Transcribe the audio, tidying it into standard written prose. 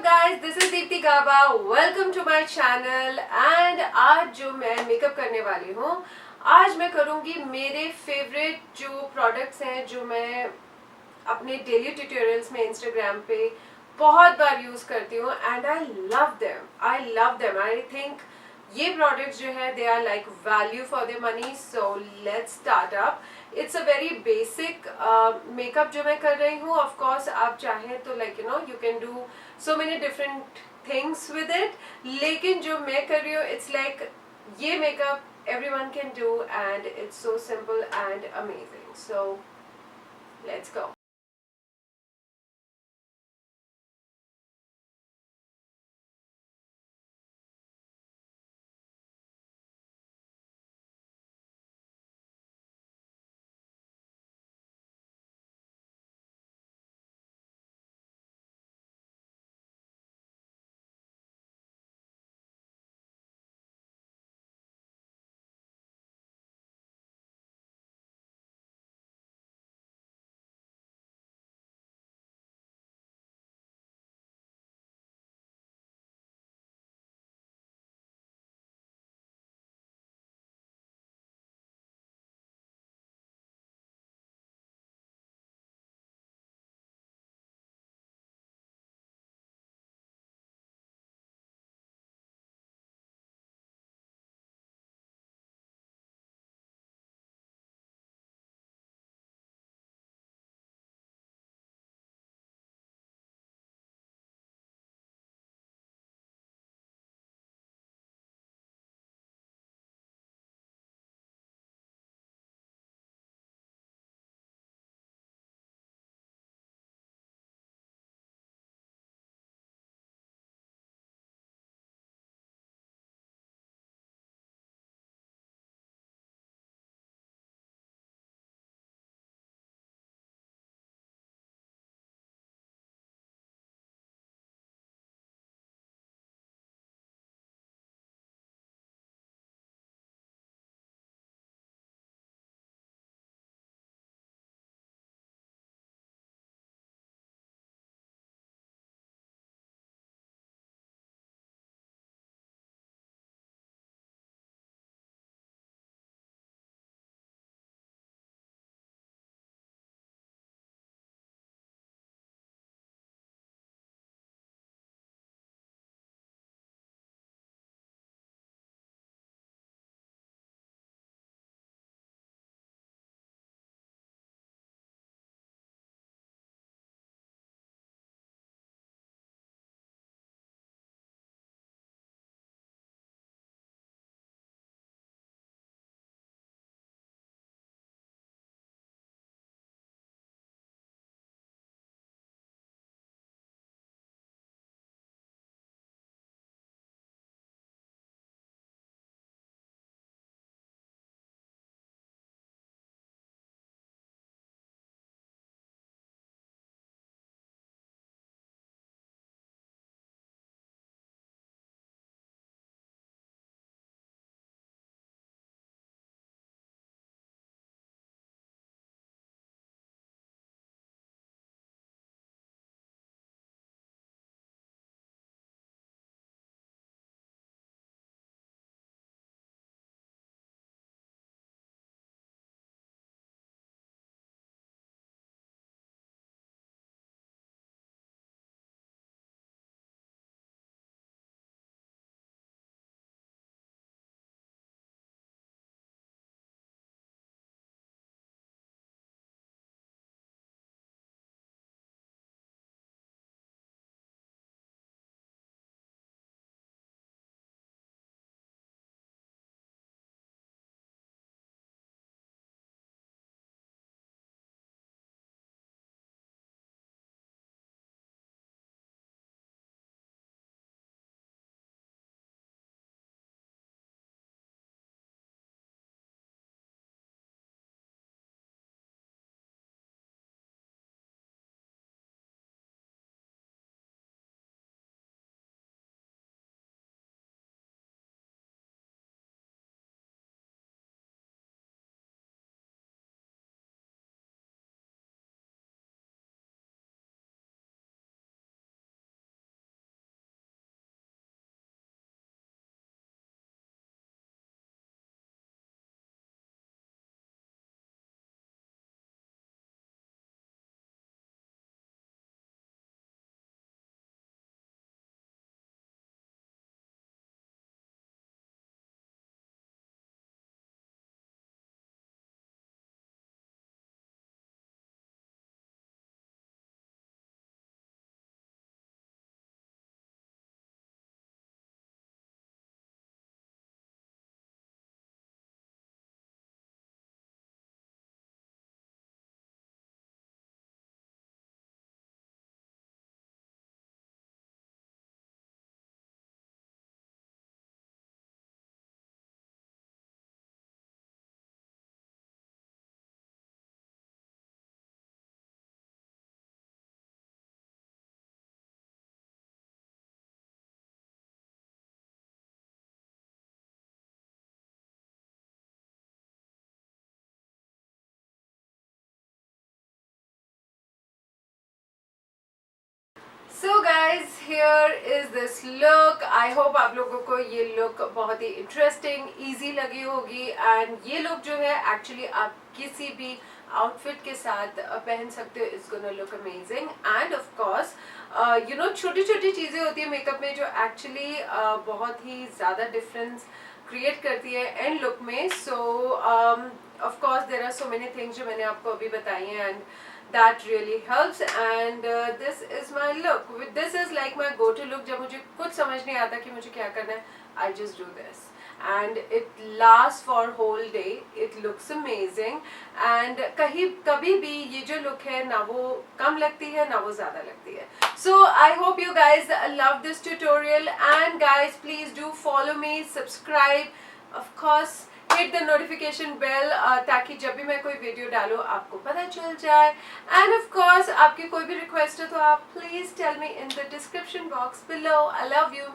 guys, this is Deepti Gaba. Welcome to my channel. And आज जो मैं makeup करने वाली हूँ, आज मैं करूँगी मेरे फेवरेट जो प्रोडक्ट्स हैं जो मैं अपने डेली ट्यूटोरियल्स में इंस्टाग्राम पे बहुत बार यूज करती हूँ and I love them I think ये प्रोडक्ट्स जो है they are like value for the money. So let's start up. It's a very basic makeup जो मैं कर रही हूँ. ऑफ कोर्स आप चाहें तो like you can do so many different things with it, लेकिन जो मैं कर रही हूँ इट्स लाइक ये makeup everyone can do and it's so simple and amazing. So let's go. So guys here is this look. I hope आप लोगों को ये लुक बहुत ही इंटरेस्टिंग ईजी लगी होगी। एंड ये लुक जो है एक्चुअली आप किसी भी आउटफिट के साथ पहन सकते हो। It's gonna look amazing. End of course you know छोटी छोटी चीज़ें होती है मेकअप में जो एक्चुअली बहुत ही ज़्यादा डिफरेंस क्रिएट करती है एंड लुक में। So of course there are so many things जो मैंने आपको अभी बताई हैं and that really helps and this is my look. This is like my go to look. जब मुझे कुछ समझ नहीं आता कि मुझे क्या करना है, I just do this and it lasts for whole day. It looks amazing and कहीं कभी भी ये जो look है ना वो कम लगती है ना वो ज़्यादा लगती है. So I hope you guys love this tutorial and guys please do follow me, subscribe, of course hit the notification bell ताकि जब भी मैं कोई वीडियो डालूँ आपको पता चल जाए. एंड ऑफ कोर्स आपकी कोई भी रिक्वेस्ट हो तो आप please tell me in the description box below. I love you.